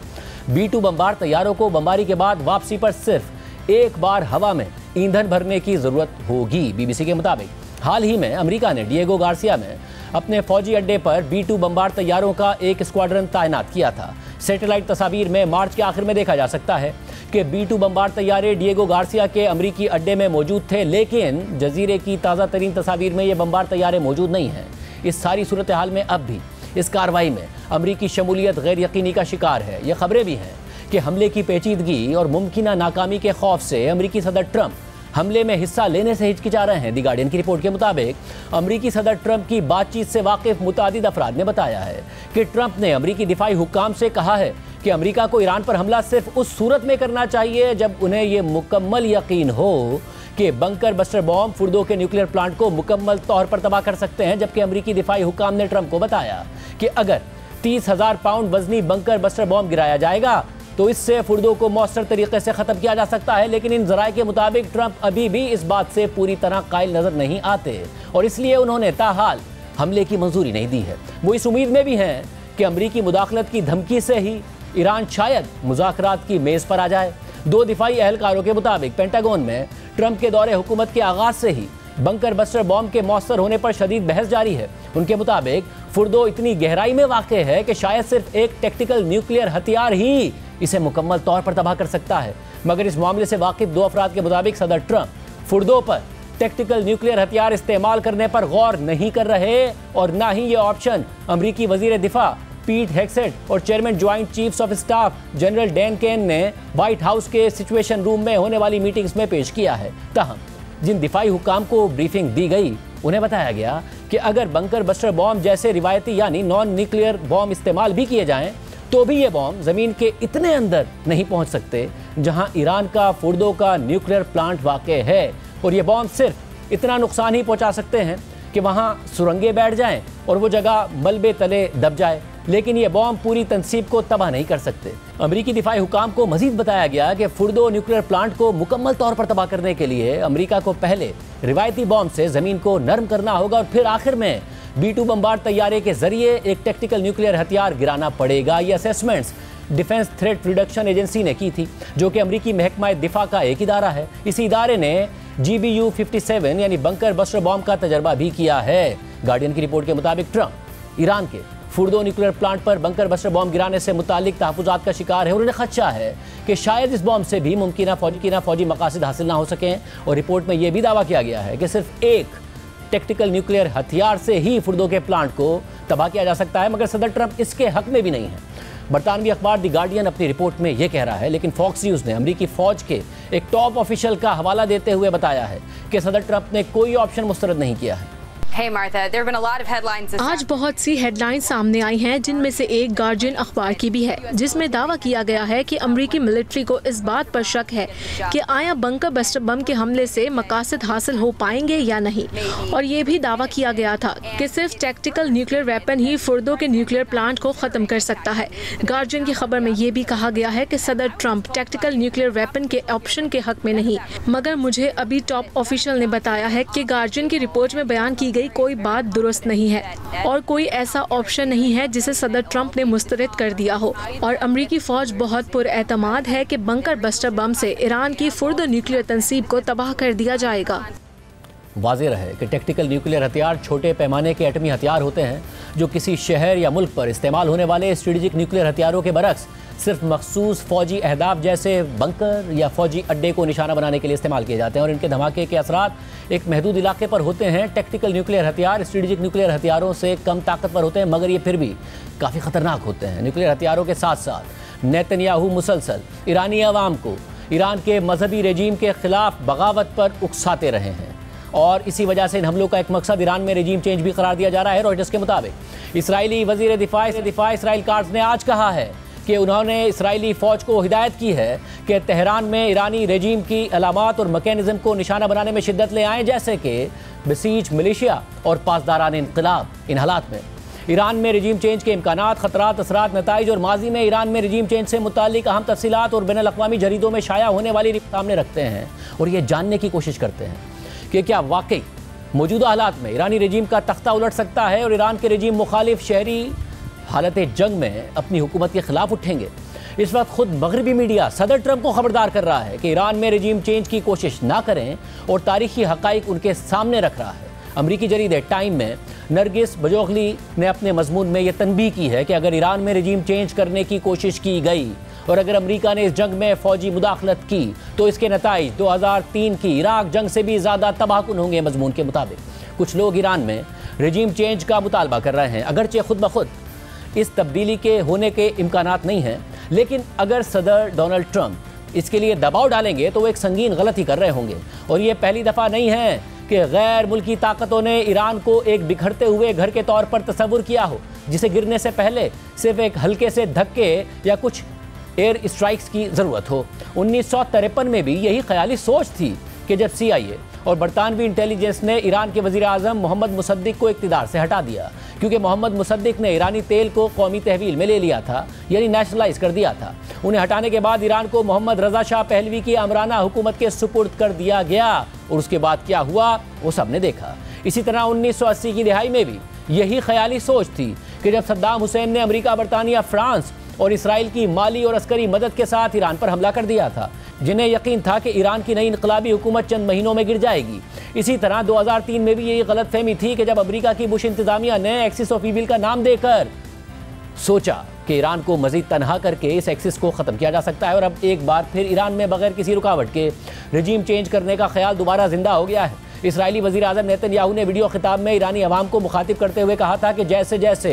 B-2 बमबार तैयारों को बमबारी के बाद वापसी पर सिर्फ एक बार हवा में ईंधन भरने की ज़रूरत होगी। BBC के मुताबिक हाल ही में अमेरिका ने डिएगो गार्सिया में अपने फौजी अड्डे पर B-2 बमबार तैयारों का एक स्क्वाड्रन तैनात किया था। सैटेलाइट तस्वीर में मार्च के आखिर में देखा जा सकता है कि B-2 बमबार तैयारे डिएगो गार्सिया के अमरीकी अड्डे में मौजूद थे, लेकिन जजीरे की ताज़ा तरीन तस्वीर में ये बमबार तैयारे मौजूद नहीं हैं। इस सारी सूरत हाल में अब भी इस कार्रवाई में अमरीकी शमूलियत गैर यकीनी का शिकार है। ये खबरें भी हैं कि हमले की पेचीदगी और मुमकिना नाकामी के खौफ से अमरीकी सदर ट्रंप हमले में हिस्सा लेने से हिचकिचा रहे हैं। द गार्डियन की रिपोर्ट के मुताबिक अमरीकी सदर ट्रंप की बातचीत से वाकिफ मुतादिद अफराद ने बताया है कि ट्रंप ने अमरीकी दिफाई हुक्काम से कहा है कि अमरीका को ईरान पर हमला सिर्फ उस सूरत में करना चाहिए जब उन्हें यह मुकम्मल यकीन हो कि बंकर बस्टर बॉम्ब फुर्दो के न्यूक्लियर प्लांट को मुकम्मल तौर पर तबाह कर सकते हैं, जबकि अमेरिकी दिफाई हुकाम ने ट्रंप को बताया कि अगर 30,000 पाउंड वजनी बंकर बस्टर बॉम्ब गिराया जाएगा तो इससे फुर्दो को मौसर तरीके से खत्म किया जा सकता है। लेकिन इन जराए के मुताबिक ट्रंप अभी भी इस बात से पूरी तरह कायल नजर नहीं आते और इसलिए उन्होंने ताहाल हमले की मंजूरी नहीं दी है। वो इस उम्मीद में भी हैं कि अमरीकी मुदाखलत की धमकी से ही ईरान शायद मुज़ाकरात की मेज पर आ जाए। 2 दिफाई अहलकारों के मुताबिक पेंटागन में ट्रंप के दौरे हुकूमत के आगाज से ही बंकर बस्टर बॉम्ब के मौसर होने पर शदीद बहस जारी है। उनके मुताबिक फुर्दो इतनी गहराई में वाक़ है कि शायद सिर्फ एक टेक्टिकल न्यूक्लियर हथियार ही इसे मुकम्मल तौर पर तबाह कर सकता है। मगर इस मामले से वाकिफ 2 अफराद के मुताबिक सदर ट्रंप फुर्दो पर टेक्टिकल न्यूक्लियर हथियार इस्तेमाल करने पर गौर नहीं कर रहे और ना ही ये ऑप्शन अमरीकी वजीर दिफा पीट हेगसेट और chairman joint chiefs of staff general Dan Caine ने व्हाइट हाउस के सिचुएशन रूम में होने वाली मीटिंग्स में पेश किया है। ताहम जिन दिफाई हुकाम को ब्रीफिंग दी गई उन्हें बताया गया कि अगर बंकर बस्टर बॉम्ब जैसे रिवायती यानी नॉन न्यूक्लियर बॉम्ब इस्तेमाल भी किए जाएं तो भी ये बॉम्ब ज़मीन के इतने अंदर नहीं पहुंच सकते जहां ईरान का फुर्दो का न्यूक्लियर प्लांट वाक़ है और ये बॉम्ब सिर्फ इतना नुकसान ही पहुंचा सकते हैं कि वहां सुरंगें बैठ जाएं और वो जगह मलबे तले दब जाए, लेकिन ये बॉम्ब पूरी तनसीब को तबाह नहीं कर सकते। अमरीकी दिफाई हुकाम को मजीद बताया गया कि फुर्दो न्यूक्लियर प्लांट को मुकम्मल तौर पर तबाह करने के लिए अमरीका को पहले रिवायती बॉम्ब से ज़मीन को नरम करना होगा और फिर आखिर में B-2 बम्बार तैयारे के जरिए एक टेक्टिकल न्यूक्लियर हथियार गिराना पड़ेगा। ये assessments defence threat reduction agency ने की थी, जो कि अमरीकी महकमा दिफा का एक इदारा है। इस इदारे ने GBU-57 यानी बंकर बस्टर बॉम्ब का तजर्बा भी किया है। गार्डियन की रिपोर्ट के मुताबिक ट्रंप ईरान के फुर्दो न्यूक्लियर प्लांट पर बंकर बस्टर बॉम्ब गिराने से मुतालिक तहफ़्फ़ुज़ात का शिकार है और उन्हें खदशा है कि शायद इस बॉम्ब से भी मुमकिन फौजी मकासद हासिल ना हो सकें। और रिपोर्ट में यह भी दावा किया गया है कि सिर्फ एक टेक्टिकल न्यूक्लियर हथियार से ही फुर्दो के प्लांट को तबाह किया जा सकता है, मगर सदर ट्रंप इसके हक में भी नहीं है। बरतानवी अखबार द गार्डियन अपनी रिपोर्ट में यह कह रहा है, लेकिन फॉक्स न्यूज़ ने अमरीकी फौज के एक टॉप ऑफिशियल का हवाला देते हुए बताया है कि सदर ट्रंप ने कोई ऑप्शन मुस्तरद नहीं किया है। Hey Martha, there have been a lot of headlines आज बहुत सी हेडलाइंस सामने आई हैं, जिनमें से एक गार्जियन अखबार की भी है, जिसमें दावा किया गया है कि अमरीकी मिलिट्री को इस बात पर शक है कि आया बंकर बस्टर बम के हमले से मकासद हासिल हो पाएंगे या नहीं। और ये भी दावा किया गया था कि सिर्फ टैक्टिकल न्यूक्लियर वेपन ही फुर्दो के न्यूक्लियर प्लांट को खत्म कर सकता है। गार्जियन की खबर में ये भी कहा गया है कि सदर ट्रंप टैक्टिकल न्यूक्लियर वेपन के ऑप्शन के हक में नहीं, मगर मुझे अभी टॉप ऑफिशियल ने बताया है कि गार्जियन की रिपोर्ट में बयान की गई कोई बात दुरुस्त नहीं है और कोई ऐसा ऑप्शन नहीं है जिसे सदर ट्रंप ने मुस्तरद कर दिया हो। और अमरीकी फौज बहुत पुरएतमाद है कि बंकर बस्टर बम से ईरान की फुर्दो न्यूक्लियर तंसीब को तबाह कर दिया जाएगा। वाज़ेह रहे कि टेक्टिकल न्यूक्लियर हथियार छोटे पैमाने के एटमी हथियार होते हैं जो किसी शहर या मुल्क पर इस्तेमाल होने वाले स्ट्रेटेजिक न्यूक्लियर हथियारों के बरक्स सिर्फ मखसूस फौजी अहदाफ जैसे बंकर या फौजी अड्डे को निशाना बनाने के लिए इस्तेमाल किए जाते हैं और इनके धमाके के असरात एक महदूद इलाके पर होते हैं। टेक्टिकल न्यूक्लियर हथियार स्ट्रेटेजिक न्यूक्लियर हथियारों से कम ताकतवर होते हैं, मगर ये फिर भी काफ़ी ख़तरनाक होते हैं। न्यूक्लियर हथियारों के साथ साथ नेतन्याहू मुसलसल ईरानी अवाम को ईरान के मजहबी रजीम के खिलाफ बगावत पर उकसाते रहे हैं और इसी वजह से इन हमलों का एक मकसद ईरान में रजीम चेंज भी करार दिया जा रहा है। रॉयटर्स के मुताबिक इसराइली वजीर दिफा इसराइल काट्ज़ ने आज कहा है कि उन्होंने इसराइली फ़ौज को हिदायत की है कि तेहरान में ईरानी रजीम की अलामात और मैकेनिज़्म को निशाना बनाने में शिद्दत ले आएँ, जैसे कि बसीज मिलिशिया और पासदारान इनकलाब। इन हालात में ईरान में रजीम चेंज के इम्कानात, ख़तरात, असरात, नताइज और माजी में ईरान में रजीम चेंज से मुताल्लिक अहम तफसीलात और बैनुल अक़वामी जरीदों में शाया होने वाली सामने रखते हैं और ये जानने की कोशिश करते हैं कि क्या वाकई मौजूदा हालात में ईरानी रजीम का तख्ता उलट सकता है और ईरान के रजीम मुखालिफ शहरी हालत जंग में अपनी हुकूमत के खिलाफ उठेंगे। इस वक्त खुद मगरबी मीडिया सदर ट्रंप को खबरदार कर रहा है कि ईरान में रजीम चेंज की कोशिश ना करें और तारीखी हक़ाइक़ उनके सामने रख रहा है। अमरीकी जरीदे टाइम में नरगिस बजोगली ने अपने मजमून में यह तनबीह की है कि अगर ईरान में रजीम चेंज करने की कोशिश की गई और अगर अमरीका ने इस जंग में फ़ौजी मुदाखलत की तो इसके नताइज 2003 की इराक जंग से भी ज़्यादा तबाहकुन होंगे। मजमून के मुताबिक कुछ लोग ईरान में रजीम चेंज का मुतालबा कर रहे हैं, अगरचे खुद ब खुद इस तब्दीली के होने के इम्कानात नहीं हैं, लेकिन अगर सदर डोनाल्ड ट्रंप इसके लिए दबाव डालेंगे तो वो एक संगीन गलती कर रहे होंगे। और ये पहली दफ़ा नहीं है कि गैर मुल्की ताकतों ने ईरान को एक बिखरते हुए घर के तौर पर तस्वुर किया हो, जिसे गिरने से पहले सिर्फ एक हल्के से धक्के या कुछ एयर स्ट्राइक्स की ज़रूरत हो। 1953 में भी यही ख्याली सोच थी कि जब CIA और बरतानवी इंटेलिजेंस ने ईरान के वजीर आज़म मोहम्मद मुसद्दिक को इक़्तिदार से हटा दिया, क्योंकि मोहम्मद मुसद्दिक ने ईरानी तेल को कौमी तहवील में ले लिया था, यानी नेशनलाइज कर दिया था। उन्हें हटाने के बाद ईरान को मोहम्मद रज़ा शाह पहलवी की अमराना हुकूमत के सुपुर्द कर दिया गया, और उसके बाद क्या हुआ वो सब ने देखा। इसी तरह 1980 की दिहाई में भी यही ख्याली सोच थी कि जब सद्दाम हुसैन ने अमेरिका, बरतानिया, फ्रांस और इसराइल की माली और अस्करी मदद के साथ ईरान पर हमला कर दिया था, जिन्हें यकीन था कि ईरान की नई इनकलाबी हुकूमत चंद महीनों में गिर जाएगी। इसी तरह 2003 में भी यही गलतफहमी थी कि जब अमेरिका की बुश इंतजामिया ने एक्सिस ऑफ ईविल का नाम देकर सोचा कि ईरान को मजीद तनहा करके इस एक्सिस को ख़त्म किया जा सकता है, और अब एक बार फिर ईरान में बगैर किसी रुकावट के रजीम चेंज करने का ख्याल दोबारा जिंदा हो गया है। इसराइली वज़ीर आज़म नेतन्याहू ने वीडियो खिताब में ईरानी अवाम को मुखातिब करते हुए कहा था कि जैसे जैसे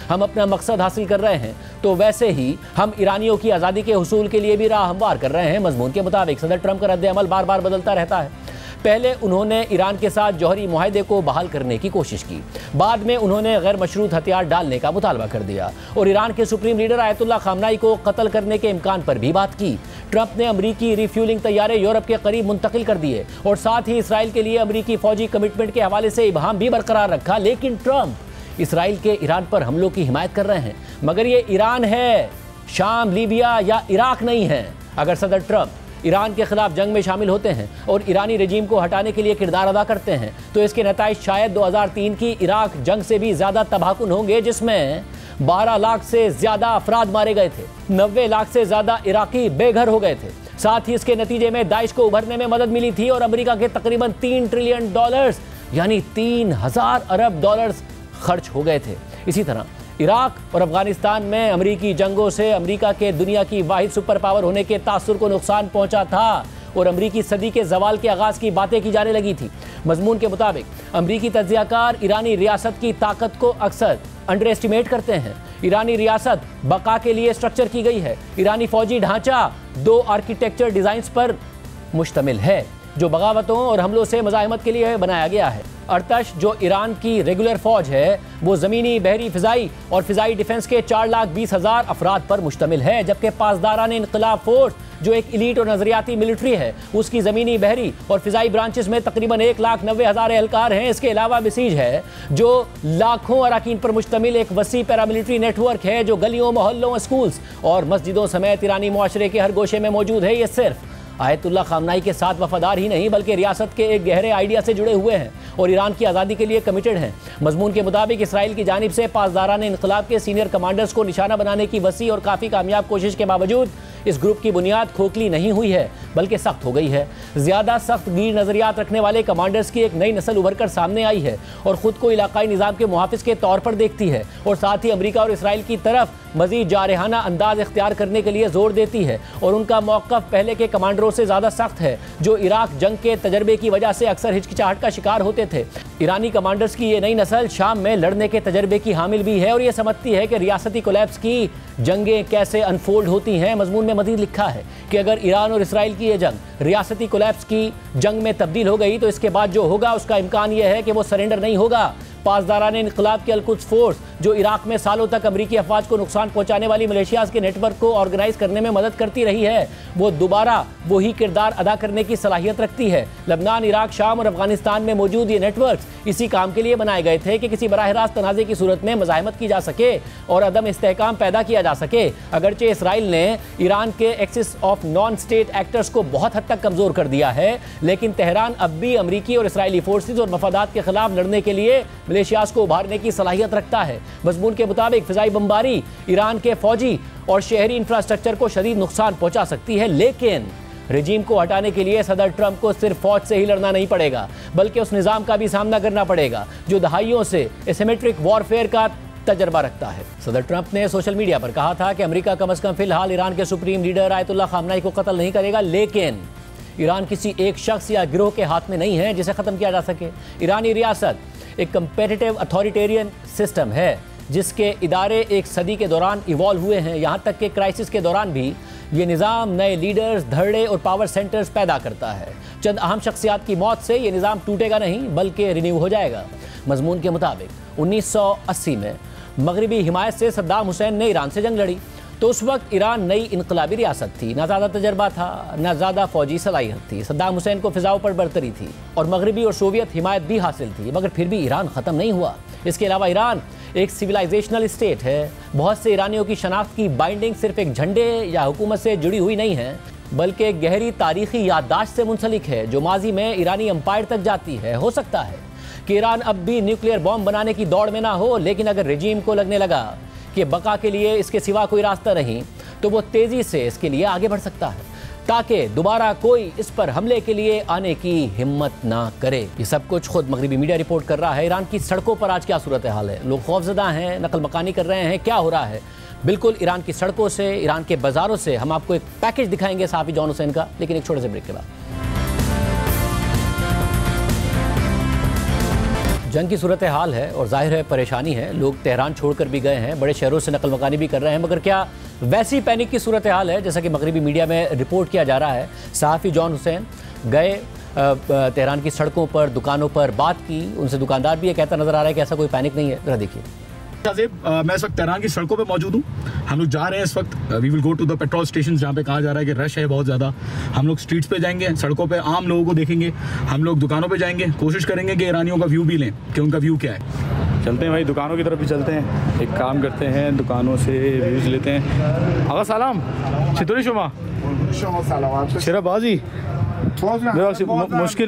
हम अपना मकसद हासिल कर रहे हैं तो वैसे ही हम ईरानियों की आज़ादी के हुसूल के लिए भी राह हमवार कर रहे हैं। मजमून के मुताबिक सदर ट्रंप का रद्द-ए-अमल बार बार बदलता रहता है। पहले उन्होंने ईरान के साथ जौहरी मुआहदे को बहाल करने की कोशिश की, बाद में उन्होंने गैर मशरूत हथियार डालने का मुतालबा कर दिया और ईरान के सुप्रीम लीडर आयतुल्लाह खामनाई को कत्ल करने के इम्कान पर भी बात की। ट्रंप ने अमरीकी रिफ्यूलिंग तैयारे यूरोप के करीब मुंतकिल कर दिए और साथ ही इसराइल के लिए अमरीकी फौजी कमिटमेंट के हवाले से इबहाम भी बरकरार रखा। लेकिन ट्रंप इसराइल के ईरान पर हमलों की हिमायत कर रहे हैं, मगर ये ईरान है, शाम, लीबिया या इराक नहीं है। अगर सदर ट्रंप ईरान के खिलाफ जंग में शामिल होते हैं और ईरानी रजीम को हटाने के लिए किरदार अदा करते हैं तो इसके नताइज शायद 2003 की इराक जंग से भी ज़्यादा तबाहकुन होंगे, जिसमें 12 लाख से ज़्यादा अफराद मारे गए थे, 90 लाख से ज़्यादा इराकी बेघर हो गए थे। साथ ही इसके नतीजे में दाइश को उभरने में मदद मिली थी और अमेरिका के तकरीबन $3 ट्रिलियन यानी 3000 अरब डॉलर्स खर्च हो गए थे। इसी तरह इराक और अफगानिस्तान में अमरीकी जंगों से अमरीका के दुनिया की वाहिद सुपर पावर होने के तासुर को नुकसान पहुंचा था और अमरीकी सदी के जवाल के आगाज़ की बातें की जाने लगी थी। मजमून के मुताबिक अमरीकी तज्ज़ियाकार ईरानी रियासत की ताकत को अक्सर अंडर एस्टिमेट करते हैं। ईरानी रियासत बका के लिए स्ट्रक्चर की गई है। ईरानी फौजी ढांचा 2 आर्किटेक्चर डिज़ाइंस पर मुश्तमिल है जो बगावतों और हमलों से मज़ाहमत के लिए बनाया गया है। अर्तश जो ईरान की रेगुलर फौज है वो ज़मीनी, बहरी, फ़िज़ाई और फ़िज़ाई डिफेंस के 4,20,000 अफराद पर मुश्तमिल है, जबकि पासदारान इनक़िलाब फोर्स जो एक इलीट और नज़रियाती मिलिट्री है उसकी ज़मीनी, बहरी और फ़िज़ाई ब्रांचेस में तकरीबन 1,90,000 एहलकार हैं। इसके अलावा बिसीज है जो लाखों अरकान पर मुश्तमिल एक वसी पैरामिलिट्री नेटवर्क है जो गलियों, मोहल्लों, स्कूल्स और मस्जिदों समेत ईरानी मुआशरे के हर गोशे में मौजूद है। ये सिर्फ आयतुल्लाह खामनाई के साथ वफादार ही नहीं बल्कि रियासत के एक गहरे आइडिया से जुड़े हुए हैं और ईरान की आज़ादी के लिए कमिटेड हैं। मजमून के मुताबिक इसराइल की जानिब से पासदारान इनक़िलाब के सीनियर कमांडर्स को निशाना बनाने की वसी और काफ़ी कामयाब कोशिश के बावजूद इस ग्रुप की बुनियाद खोखली नहीं हुई है बल्कि सख्त हो गई है। ज़्यादा सख्त गीर नज़रियात रखने वाले कमांडर्स की एक नई नस्ल उभर कर सामने आई है और ख़ुद को इलाकाई निज़ाम के मुहाफ़िज़ के तौर पर देखती है और साथ ही अमरीका और इसराइल की तरफ मज़ीद जारहाना अंदाज इख्तियार करने के लिए ज़ोर देती है और उनका मौक़िफ़ पहले के कमांडरों से ज़्यादा सख्त है जो इराक जंग के तजर्बे की वजह से अक्सर हिचकिचाहट का शिकार होते थे। ईरानी कमांडर्स की ये नई नस्ल शाम में लड़ने के तजर्बे की हामिल भी है और ये समझती है कि रियासती कोलैप्स की जंगें कैसे अनफोल्ड होती हैं। मजमून में मज़ीद लिखा है कि अगर ईरान और इसराइल की ये जंग रियासती कोलैप्स की जंग में तब्दील हो गई तो इसके बाद जो होगा उसका इम्कान यह है कि वो सरेंडर नहीं होगा। पासदारान इनक़िलाब के अल-कुद्स फोर्स जो इराक में सालों तक अमरीकी अफवाज को नुकसान पहुंचाने वाली मलेशियाज़ के नेटवर्क को ऑर्गेनाइज करने में मदद करती रही है, वो दोबारा वही किरदार अदा करने की सलाहियत रखती है। लबनान, इराक, शाम और अफगानिस्तान में मौजूद ये नेटवर्क्स इसी काम के लिए बनाए गए थे कि किसी बराह रास्त तनाज़े की सूरत में मज़ाहमत की जा सके और अदम इस्तेहकाम पैदा किया जा सके। अगरचे इसराइल ने ईरान के axis of non state actors को बहुत हद तक कमज़ोर कर दिया है, लेकिन तेहरान अब भी अमरीकी और इसराइली फोर्सेज और मफादात के खिलाफ लड़ने के लिए मलेशियाज़ को उभारने की सलाहियत रखता है। मजमून के मुताबिक फ़िज़ाई बमबारी ईरान के फौजी और शहरी इंफ्रास्ट्रक्चर को शदीद नुकसान पहुंचा सकती है, लेकिन रजीम को हटाने के लिए सदर ट्रंप को सिर्फ फौज से ही लड़ना नहीं पड़ेगा बल्कि उस निज़ाम का भी सामना करना पड़ेगा जो दहाइयों से एसिमेट्रिक वॉरफेयर का तजर्बा रखता है। सदर ट्रंप ने सोशल मीडिया पर कहा था कि अमेरिका कम अज़ कम फिलहाल ईरान के सुप्रीम लीडर आयतुल्लाह खामनाई को कत्ल नहीं करेगा, लेकिन ईरान किसी एक शख्स या गिरोह के हाथ में नहीं है जिसे ख़त्म किया जा सके। ईरानी रियासत एक कंपेटिटिव अथॉरिटेरियन सिस्टम है जिसके इदारे एक सदी के दौरान इवॉल्व हुए हैं। यहाँ तक कि क्राइसिस के दौरान भी ये निज़ाम नए लीडर्स, धड़े और पावर सेंटर्स पैदा करता है। चंद अहम शख्सियात की मौत से ये निज़ाम टूटेगा नहीं बल्कि रिन्यू हो जाएगा। मजमून के मुताबिक 1980 में मगरबी हिमायत से सद्दाम हुसैन ने ईरान से जंग लड़ी तो उस वक्त ईरान नई इनकलाबी रियासत थी, ना ज़्यादा तजर्बा था, ना ज़्यादा फौजी सलाहियत थी। सद्दाम हुसैन को फ़िज़ाओं पर बरतरी थी और मगरबी और सोवियत हिमायत भी हासिल थी, मगर फिर भी ईरान ख़त्म नहीं हुआ। इसके अलावा ईरान एक सिविलाइजेशनल स्टेट है। बहुत से ईरानियों की शनाख्त की बाइंडिंग सिर्फ एक झंडे या हुकूमत से जुड़ी हुई नहीं है, बल्कि एक गहरी तारीखी याददाश्त से मुंसलिक है जो माजी में ईरानी एम्पायर तक जाती है। हो सकता है कि ईरान अब भी न्यूक्लियर बॉम्ब बनाने की दौड़ में ना हो, लेकिन अगर रजीम को लगने लगा कि बका के लिए इसके सिवा कोई रास्ता नहीं, तो वो तेज़ी से इसके लिए आगे बढ़ सकता है ताकि दोबारा कोई इस पर हमले के लिए आने की हिम्मत ना करे। ये सब कुछ खुद मगरबी मीडिया रिपोर्ट कर रहा है। ईरान की सड़कों पर आज क्या सूरत हाल है, लोग खौफजदा हैं, नकल मकानी कर रहे हैं, क्या हो रहा है। बिल्कुल ईरान की सड़कों से, ईरान के बाज़ारों से हम आपको एक पैकेज दिखाएंगे सहाफ़ी जॉन हुसैन का, लेकिन एक छोटे से ब्रेक के बाद। जंग की सूरत हाल है और जाहिर है परेशानी है, लोग तेहरान छोड़कर भी गए हैं, बड़े शहरों से नकल मकानी भी कर रहे हैं, मगर क्या वैसी पैनिक की सूरत हाल है जैसा कि मगरबी मीडिया में रिपोर्ट किया जा रहा है। सहाफ़ी जॉन हुसैन गए तेहरान की सड़कों पर, दुकानों पर, बात की उनसे, दुकानदार भी ये कहता नज़र आ रहा है कि ऐसा कोई पैनिक नहीं है। जरा देखिए। मैं इस वक्त तेहरान की सड़कों पे मौजूद हूँ। हम लोग जा रहे हैं इस वक्त, we will go to the petrol station जहाँ पे कहा जा रहा है कि रश है बहुत ज़्यादा। हम लोग स्ट्रीट्स पे जाएंगे, सड़कों पे आम लोगों को देखेंगे, हम लोग दुकानों पे जाएंगे, कोशिश करेंगे कि ईरानियों का व्यू भी लें कि उनका व्यू क्या है। चलते हैं भाई, दुकानों की तरफ भी चलते हैं, एक काम करते हैं, दुकानों से व्यूज़ लेते हैं। आगा सलाम चितुरी शुमा चरा बाजी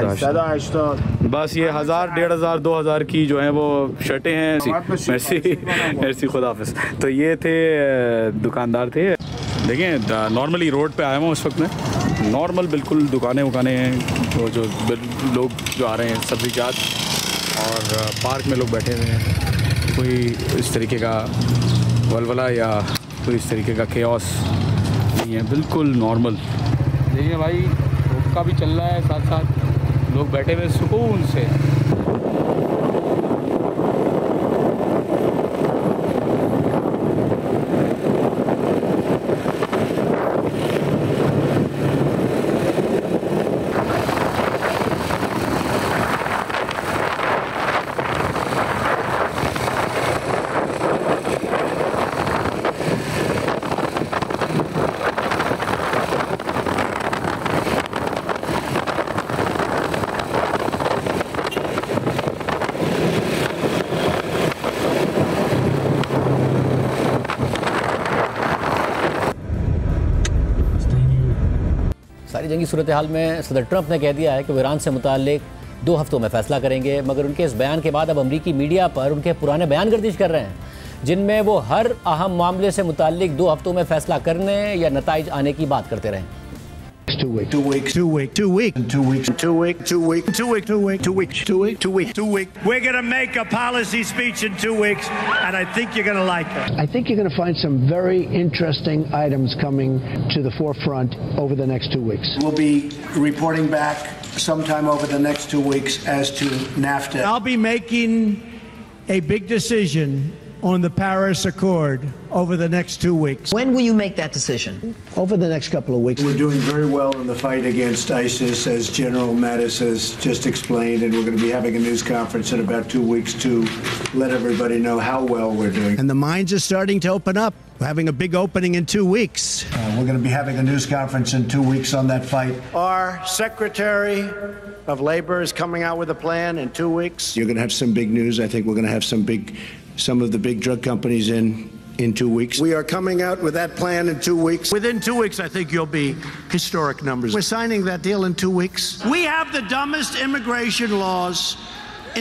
880 बस ये 1000 1500 2000 की जो है वो शर्टें हैं। merci खुदा हाफिज़। तो ये थे दुकानदार थे। देखें नॉर्मली रोड पे आया हूँ इस वक्त में, नॉर्मल बिल्कुल दुकानें हैं, जो लोग जो आ रहे हैं सब्ज़ीजात, और पार्क में लोग बैठे हुए हैं। कोई इस तरीके का वलवला या कोई इस तरीके का केओस नहीं है, बिल्कुल नॉर्मल। देखिए भाई हुक्का भी चल रहा है, साथ साथ लोग बैठे हुए सुकून से। सारी जंगी सूरत हाल में सदर ट्रंप ने कह दिया है कि वो ईरान से मुताल्लिक 2 हफ्तों में फ़ैसला करेंगे, मगर उनके इस बयान के बाद अब अमरीकी मीडिया पर उनके पुराने बयान गर्दिश कर रहे हैं, जिनमें वो हर अहम मामले से मुताल्लिक 2 हफ्तों में फ़ैसला करने या नताइज आने की बात करते रहे। 2 weeks. 2 weeks. 2 weeks. 2 weeks. 2 weeks. 2 weeks. 2 weeks. 2 weeks. 2 weeks. 2 weeks. 2 weeks. 2 weeks. 2 weeks. We're going to make a policy speech in 2 weeks, and I think you're going to like it. I think you're going to find some very interesting items coming to the forefront over the next 2 weeks. We'll be reporting back sometime over the next 2 weeks as to NAFTA. I'll be making a big decision on the Paris Accord over the next 2 weeks. When will you make that decision? Over the next couple of weeks. We're doing very well in the fight against ISIS, as General Mattis has just explained, and we're going to be having a news conference in about 2 weeks to let everybody know how well we're doing. And the mines are starting to open up. We're having a big opening in 2 weeks. We're going to be having a news conference in 2 weeks on that fight. Our Secretary of Labor is coming out with a plan in 2 weeks. You're going to have some big news. I think we're going to have some of the big drug companies in 2 weeks. We are coming out with that plan in 2 weeks. Within 2 weeks, I think you'll be historic numbers. We're signing that deal in 2 weeks. We have the dumbest immigration laws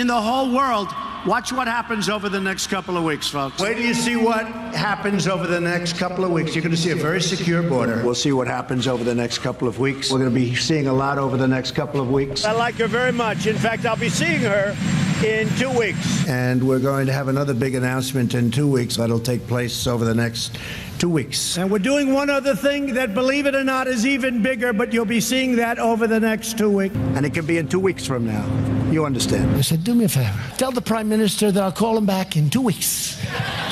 in the whole world. Watch what happens over the next couple of weeks, folks. Wait till you see what happens over the next couple of weeks. You're going to see a very secure border. We'll see what happens over the next couple of weeks. We're going to be seeing a lot over the next couple of weeks. I like her very much. In fact, I'll be seeing her in 2 weeks. And we're going to have another big announcement in 2 weeks that'll take place over the next 2 weeks. And we're doing one other thing that, believe it or not, is even bigger, but you'll be seeing that over the next 2 weeks. And it can be in 2 weeks from now. You understand? I said, do me a favor. Tell the Prime Minister that I'll call him back in 2 weeks.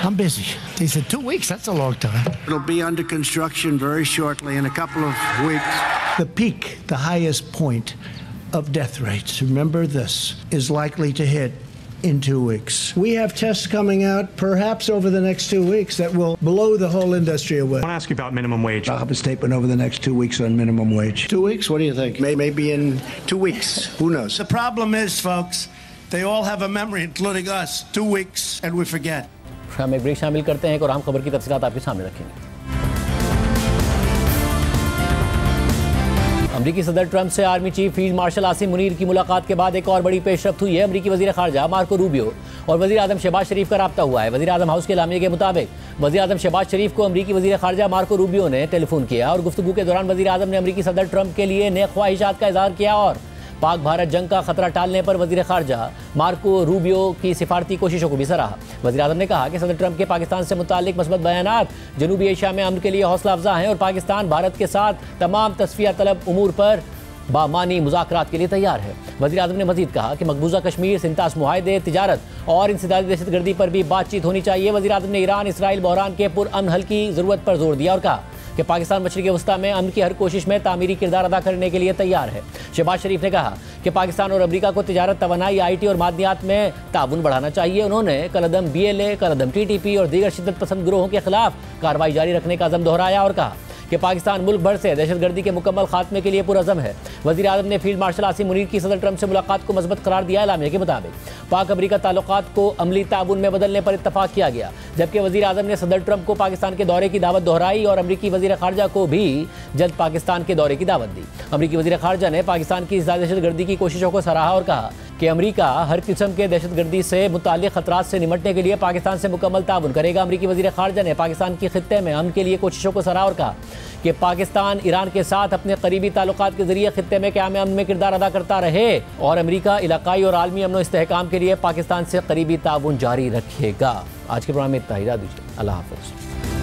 I'm busy. He said, 2 weeks? That's a long time. It'll be under construction very shortly, in a couple of weeks. The peak, the highest point of death rates, remember this, is likely to hit in 2 weeks. We have tests coming out perhaps over the next 2 weeks that will blow the whole industry away. I want to ask you about minimum wage. I'll have a statement over the next 2 weeks on minimum wage. 2 weeks? What do you think? Maybe in 2 weeks. Who knows? The problem is, folks, they all have a memory, including us. 2 weeks and we forget. हम एक ब्रेक शामिल करते हैं और अहम खबर की तफसीलात आपके सामने रखेंगे। अमरीकी सदर ट्रंप से army chief field marshal Asim Munir की मुलाकात के बाद एक और बड़ी पेशरफ्त हुई है। अमरीकी वजीर खारजा मार्को रूबियो और वजीर आजम शहबाज शरीफ का राब्ता हुआ है। वजीर आजम हाउस के एलामिया के मुताबिक वजीर आजम शहबाज शरीफ को अमरीकी वजीर खारजा मार्को रूबियो ने टेलीफोन किया और गुफ्तगू के दौरान वजीर आजम ने अमरीकी सदर ट्रंप के लिए नेक ख्वाहिशात का इजहार किया और पाक भारत जंग का खतरा टालने पर वजीर खारजा मार्को रूबियो की सिफारती कोशिशों को भी सराहा। वजीर आजम ने कहा कि सदर ट्रंप के पाकिस्तान से मुताल्लिक मस्बत बयानात जनूबी एशिया में अमन के लिए हौसला अफजा हैं और पाकिस्तान भारत के साथ तमाम तस्फिया तलब उमूर पर बामानी मुज़ाकरात के लिए तैयार है। वज़ीर आज़म ने मज़ीद कहा कि मकबूजा कश्मीर, सिंतास मुआहदे, तिजारत और इंसदादी दहशतगर्दी पर भी बातचीत होनी चाहिए। वज़ीर आज़म ने ईरान इसराइल बहरान के पुरअमन हल की ज़रूरत पर जोर दिया और कहा कि पाकिस्तान मशरिक़ वस्ता में अमन की हर कोशिश में तामीरी किरदार अदा करने के लिए तैयार है। शहबाज शरीफ ने कहा कि पाकिस्तान और अमरीका को तिजारत, तवानाई, IT और मादनियात में ताउन बढ़ाना चाहिए। उन्होंने कलअदम BLA, कलअदम TTP और दीगर शिद्दत पसंद गिरोहों के खिलाफ कार्रवाई जारी रखने का अज़म दोहराया और कहा कि पाकिस्तान मुल्क भर से दहशतगर्दी के मुकम्मल खात्मे के लिए पुरअज़म है। वज़ीर आज़म ने फील्ड मार्शल आसिम मुनीर की सदर ट्रंप से मुलाकात को मज़बूत करार दिया। एलामिया के मुताबिक पाक अमरीका ताल्लुकात को अमली ताउन में बदलने पर इत्तफाक किया गया, जबकि वज़ीर आज़म ने सदर ट्रंप को पाकिस्तान के दौरे की दावत दोहराई और अमरीकी वज़ीर खारजा को भी जल्द पाकिस्तान के दौरे की दावत दी। अमरीकी वज़ीर खारजा ने पाकिस्तान की दहशतगर्दी की कोशिशों को सराहा और कहा कि अमरीका हर किस्म के दहशतगर्दी से मुताल्लिक़ खतरात से निमटने के लिए पाकिस्तान से मुकम्मल ताउन करेगा। अमरीकी वज़ीर खारजा ने पाकिस्तान की खित्ते में अमन के लिए कोशिशों को सराहा और कहा कि पाकिस्तान ईरान के साथ अपने करीबी ताल्लुकात के जरिए खित्ते में क़याम अमन में किरदार अदा करता रहे और अमरीका इलाकाई और आलमी अमन व इस्तेहकाम के लिए पाकिस्तान से करीबी ताउन जारी रखेगा। आज के प्रोग्राम में इतना ही, दीजिए। अल्लाह हाफ़िज़।